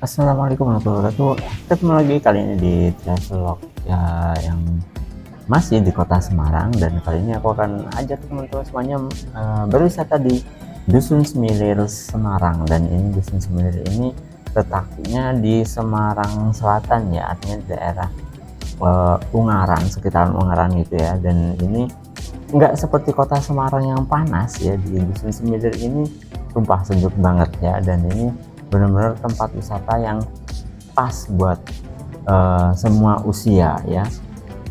Assalamualaikum warahmatullahi wabarakatuh. Ketemu lagi kali ini di Travelog ya, yang masih di kota Semarang, dan kali ini aku akan ajak teman-teman semuanya berwisata di Dusun Semilir Semarang. Dan ini Dusun Semilir ini letaknya di Semarang Selatan ya, artinya di daerah Ungaran, sekitaran Ungaran gitu ya. Dan ini nggak seperti kota Semarang yang panas ya, di Dusun Semilir ini sumpah sejuk banget ya. Dan ini benar-benar tempat wisata yang pas buat semua usia ya.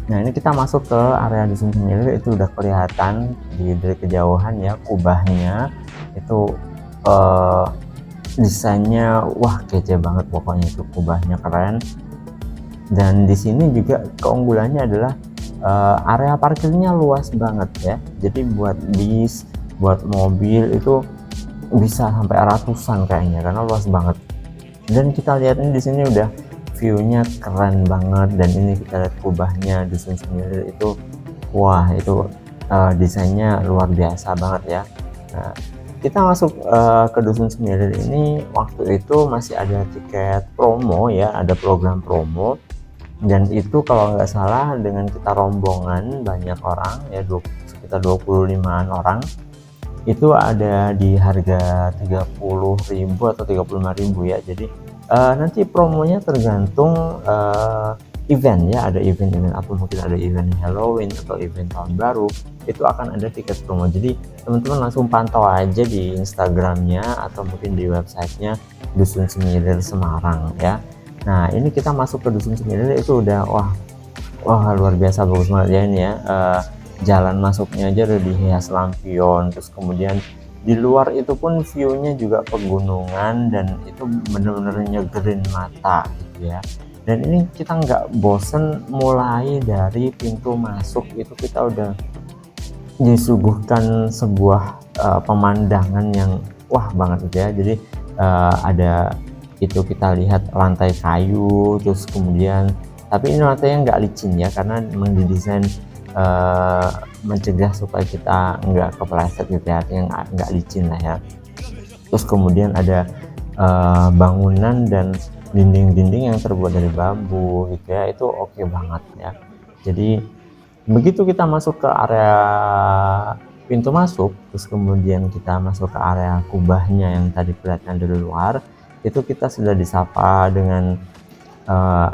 Nah, ini kita masuk ke area Dusun Semilir, itu udah kelihatan dari kejauhan ya, kubahnya itu desainnya wah kece banget, pokoknya itu kubahnya keren. Dan di sini juga keunggulannya adalah area parkirnya luas banget ya, jadi buat bis, buat mobil itu bisa sampai ratusan kayaknya, karena luas banget. Dan kita lihat ini di sini udah view-nya keren banget. Dan ini kita lihat kubahnya Dusun Semilir itu wah, itu desainnya luar biasa banget ya. Nah, kita masuk ke Dusun Semilir ini waktu itu masih ada tiket promo ya, ada program promo. Dan itu kalau nggak salah dengan kita rombongan banyak orang ya, sekitar 25-an orang, itu ada di harga 30.000 atau 35.000 ya. Jadi nanti promonya tergantung event ya, ada event-event atau mungkin ada event Halloween atau event tahun baru, itu akan ada tiket promo. Jadi teman-teman langsung pantau aja di Instagramnya atau mungkin di websitenya Dusun Semilir Semarang ya. Nah, ini kita masuk ke Dusun Semilir itu udah wah luar biasa, bagus banget ya ini ya. Jalan masuknya aja udah dihias lampion, terus kemudian di luar itu pun view-nya juga pegunungan, dan itu bener-bener nyegerin mata gitu ya. Dan ini kita nggak bosen, mulai dari pintu masuk itu kita udah disuguhkan sebuah pemandangan yang wah banget gitu ya. Jadi ada itu, kita lihat lantai kayu, terus kemudian tapi ini lantainya nggak licin ya, karena memang didesain mencegah supaya kita nggak kepleset gitu ya, artinya nggak licin lah ya. Terus kemudian ada bangunan dan dinding-dinding yang terbuat dari bambu gitu ya, itu oke banget ya. Jadi begitu kita masuk ke area pintu masuk, terus kemudian kita masuk ke area kubahnya yang tadi kelihatan dari luar, itu kita sudah disapa dengan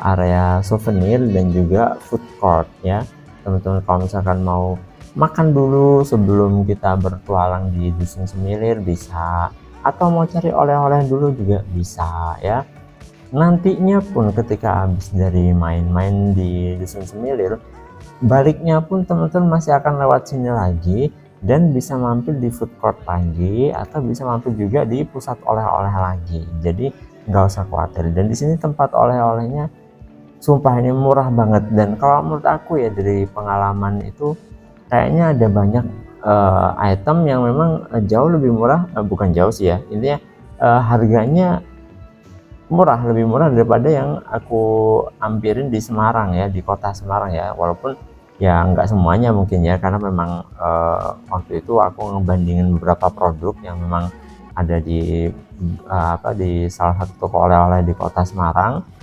area souvenir dan juga food court ya. Teman-teman kalau misalkan mau makan dulu sebelum kita bertualang di Dusun Semilir bisa, atau mau cari oleh-oleh dulu juga bisa ya. Nantinya pun ketika habis dari main-main di Dusun Semilir, baliknya pun teman-teman masih akan lewat sini lagi dan bisa mampir di food court lagi, atau bisa mampir juga di pusat oleh-oleh lagi. Jadi nggak usah khawatir. Dan di sini tempat oleh-olehnya sumpah ini murah banget. Dan kalau menurut aku ya, dari pengalaman itu kayaknya ada banyak item yang memang jauh lebih murah, bukan jauh sih ya, intinya harganya murah, lebih murah daripada yang aku ampirin di Semarang ya, di kota Semarang ya. Walaupun ya nggak semuanya mungkin ya, karena memang waktu itu aku ngebandingin beberapa produk yang memang ada di salah satu toko oleh-oleh di kota Semarang.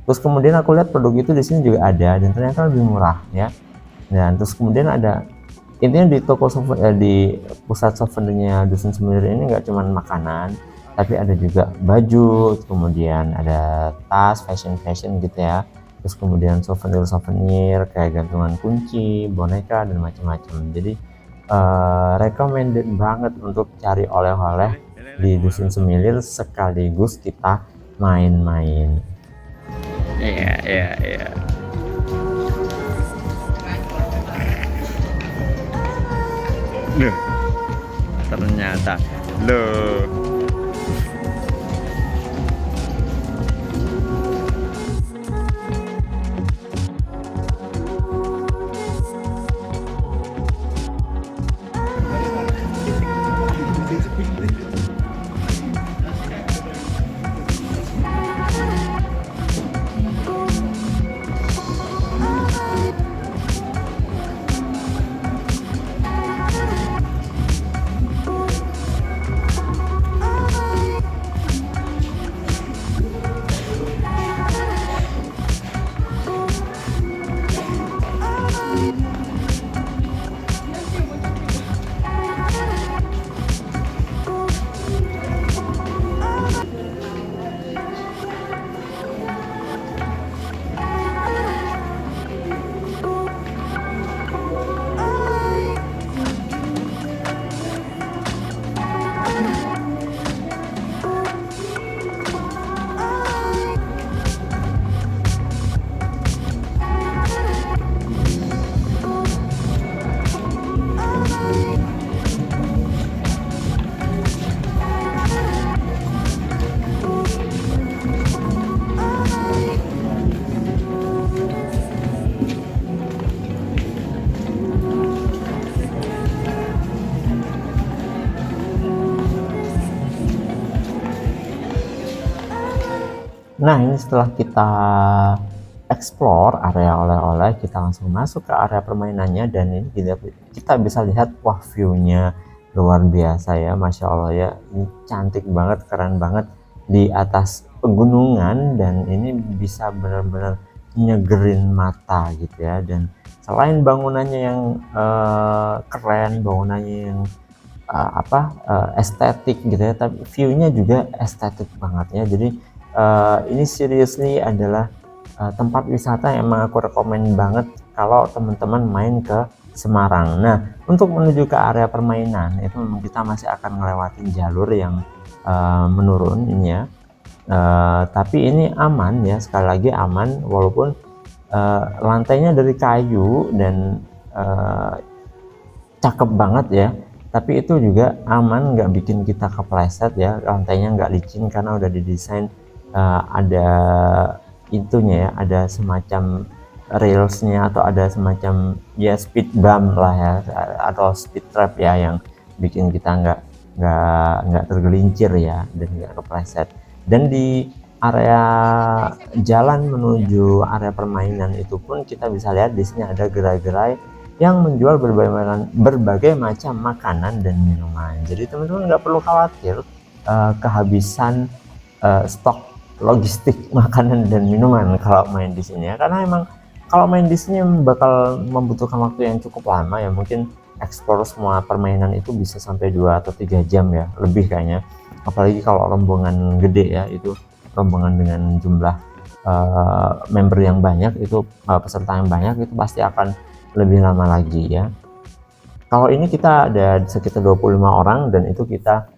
Terus kemudian aku lihat produk itu di sini juga ada, dan ternyata lebih murah ya. Dan terus kemudian ada, intinya di toko di pusat souvenirnya Dusun Semilir ini nggak cuma makanan, tapi ada juga baju, kemudian ada tas fashion gitu ya. Terus kemudian souvenir kayak gantungan kunci, boneka, dan macam-macam. Jadi recommended banget untuk cari oleh-oleh di Dusun Semilir sekaligus kita main-main. Iya. Loh, ternyata loh. Nah, ini setelah kita explore area oleh-oleh, kita langsung masuk ke area permainannya, dan ini kita bisa lihat, wah, view-nya luar biasa ya, Masya Allah ya. Ini cantik banget, keren banget di atas pegunungan, dan ini bisa benar-benar nyegerin mata gitu ya. Dan selain bangunannya yang keren, bangunannya yang estetik gitu ya, tapi view-nya juga estetik banget ya. Jadi ini seriously adalah tempat wisata yang emang aku rekomen banget kalau teman-teman main ke Semarang. Nah, untuk menuju ke area permainan itu kita masih akan ngelewatin jalur yang menurun ini ya. Tapi ini aman ya, sekali lagi aman, walaupun lantainya dari kayu dan cakep banget ya, tapi itu juga aman, nggak bikin kita kepleset ya. Lantainya nggak licin karena udah didesain ada itunya ya, ada semacam railsnya atau ada semacam ya speed bump lah ya, atau speed trap ya, yang bikin kita nggak tergelincir ya, dan nggak kepleset. Dan di area jalan menuju area permainan itu pun kita bisa lihat di sini ada gerai-gerai yang menjual berbagai macam makanan dan minuman. Jadi teman-teman nggak perlu khawatir kehabisan stok logistik makanan dan minuman kalau main di sini ya, karena emang kalau main di sini bakal membutuhkan waktu yang cukup lama ya. Mungkin explore semua permainan itu bisa sampai 2 atau 3 jam ya, lebih kayaknya, apalagi kalau rombongan gede ya, itu rombongan dengan jumlah member yang banyak, itu peserta yang banyak, itu pasti akan lebih lama lagi ya. Kalau ini kita ada sekitar 25 orang, dan itu kita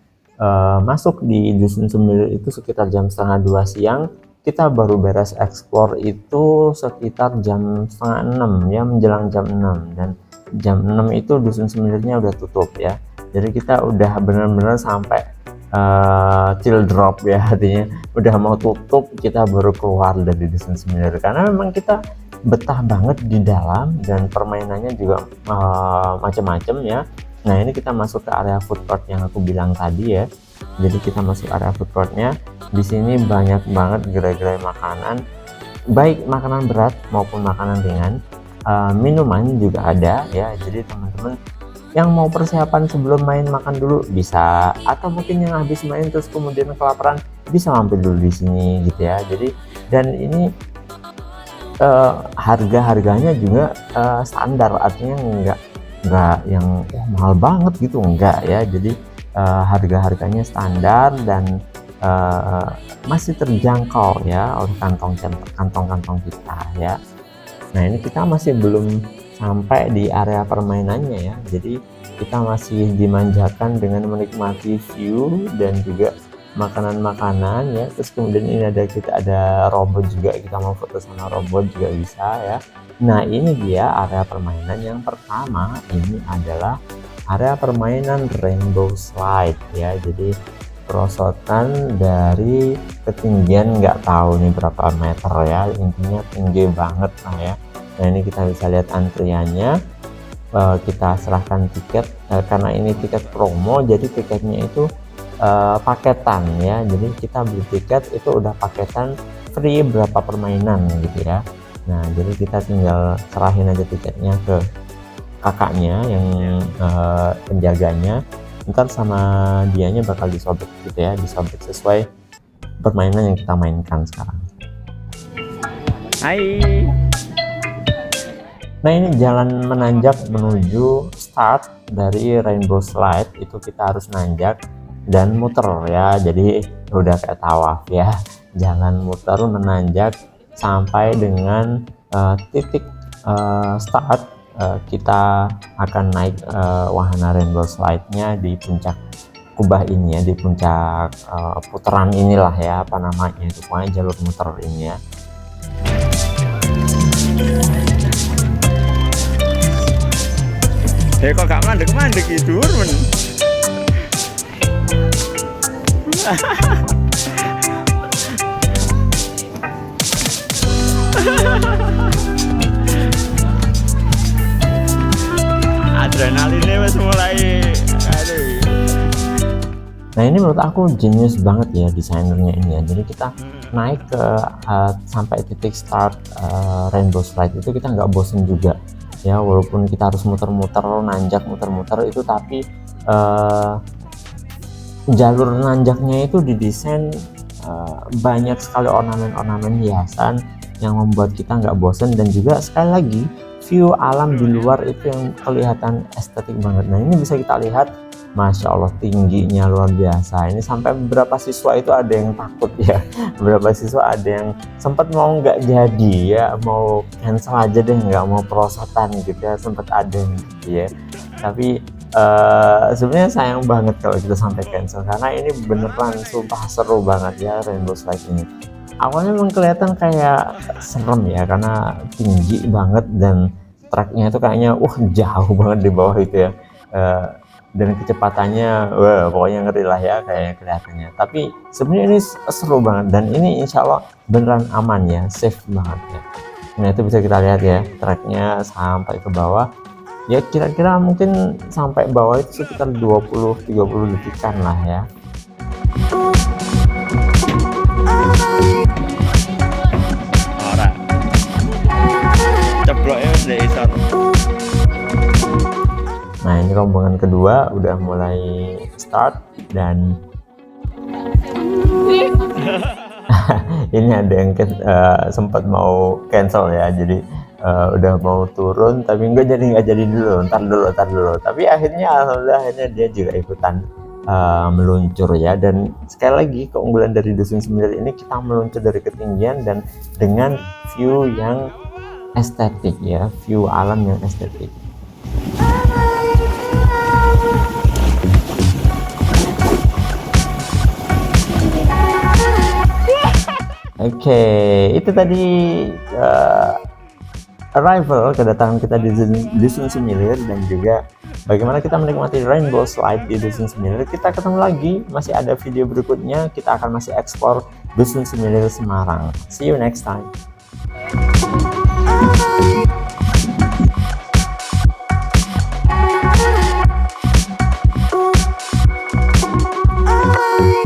masuk di Dusun Sembilir itu sekitar jam setengah 2 siang. Kita baru beres explore itu sekitar jam setengah 6 ya, menjelang jam 6, dan jam 6 itu Dusun Sembilirnya udah tutup ya. Jadi kita udah benar-benar sampai chill drop ya, artinya udah mau tutup kita baru keluar dari Dusun Sembilir, karena memang kita betah banget di dalam, dan permainannya juga macam-macam ya. Nah, ini kita masuk ke area food court yang aku bilang tadi ya. Jadi kita masuk area food courtnya. Di sini banyak banget gerai-gerai makanan, baik makanan berat maupun makanan ringan. Minuman juga ada ya. Jadi teman-teman yang mau persiapan sebelum main makan dulu bisa, atau mungkin yang habis main terus kemudian kelaparan bisa mampir dulu di sini gitu ya. Jadi, dan ini harga-harganya juga standar, artinya enggak yang mahal banget gitu, enggak ya. Jadi harga-harganya standar dan masih terjangkau ya oleh kantong-kantong kita ya. Nah, ini kita masih belum sampai di area permainannya ya, jadi kita masih dimanjakan dengan menikmati view dan juga makanan-makanan ya. Terus kemudian ini kita ada robot juga, kita mau foto sama robot juga bisa ya. Nah, ini dia area permainan yang pertama. Ini adalah area permainan Rainbow Slide ya. Jadi perosotan dari ketinggian nggak tahu nih berapa meter ya, intinya tinggi banget lah ya. Nah, ini kita bisa lihat antriannya. Kita serahkan tiket karena ini tiket promo, jadi tiketnya itu paketan ya. Jadi kita beli tiket itu udah paketan, free berapa permainan gitu ya. Nah, jadi kita tinggal serahin aja tiketnya ke kakaknya yang penjaganya, ntar sama dianya bakal disobek gitu ya, disobek sesuai permainan yang kita mainkan sekarang. Hai. Nah, ini jalan menanjak menuju start dari Rainbow Slide, itu kita harus nanjak dan muter ya. Jadi udah kayak tawaf ya, jalan muter menanjak sampai dengan titik start. Kita akan naik wahana Rainbow Slide-nya di puncak kubah ini ya, di puncak putaran inilah ya, apa namanya itu, pokoknya jalur muter ini ya. Kok gak mandek-mandek tidur men. Adrenalinnya wis mulai aduh. Nah ini menurut aku genius banget ya desainernya ini ya. Jadi kita naik ke sampai titik start rainbow slide itu kita nggak bosen juga ya, walaupun kita harus muter-muter nanjak muter-muter itu, tapi jalur nanjaknya itu didesain banyak sekali ornamen-ornamen hiasan yang membuat kita nggak bosen, dan juga sekali lagi view alam di luar itu yang kelihatan estetik banget. Nah ini bisa kita lihat, Masya Allah tingginya luar biasa. Ini sampai beberapa siswa itu ada yang takut ya, beberapa siswa ada yang sempat mau nggak jadi ya, mau cancel aja deh, nggak mau perosotan gitu ya, sempat ada yang gitu ya. Tapi sebenarnya sayang banget kalau kita sampai cancel, karena ini beneran sumpah seru banget ya rainbow slide ini. Awalnya memang kelihatan kayak serem ya, karena tinggi banget dan tracknya itu kayaknya jauh banget di bawah itu ya. Dan kecepatannya wah pokoknya ngeri lah ya kayaknya kelihatannya, tapi sebenarnya ini seru banget, dan ini insya Allah beneran aman ya, safe banget ya. Nah itu bisa kita lihat ya, tracknya sampai ke bawah ya, kira-kira mungkin sampai bawah itu sekitar 20-30 detikan lah ya. Ora. Cebloknya wis ndek isor. Nah ini rombongan kedua udah mulai start, dan ini ada yang sempat mau cancel ya, jadi udah mau turun tapi nggak jadi dulu, ntar dulu, tapi akhirnya alhamdulillah akhirnya dia juga ikutan meluncur ya. Dan sekali lagi keunggulan dari Dusun Sembilan ini, kita meluncur dari ketinggian dan dengan view yang estetik ya, view alam yang estetik. Oke, itu tadi arrival, kedatangan kita di Dusun Semilir, dan juga bagaimana kita menikmati rainbow slide di Dusun Semilir. Kita ketemu lagi, masih ada video berikutnya, kita akan masih explore Dusun Semilir Semarang. See you next time. Oh.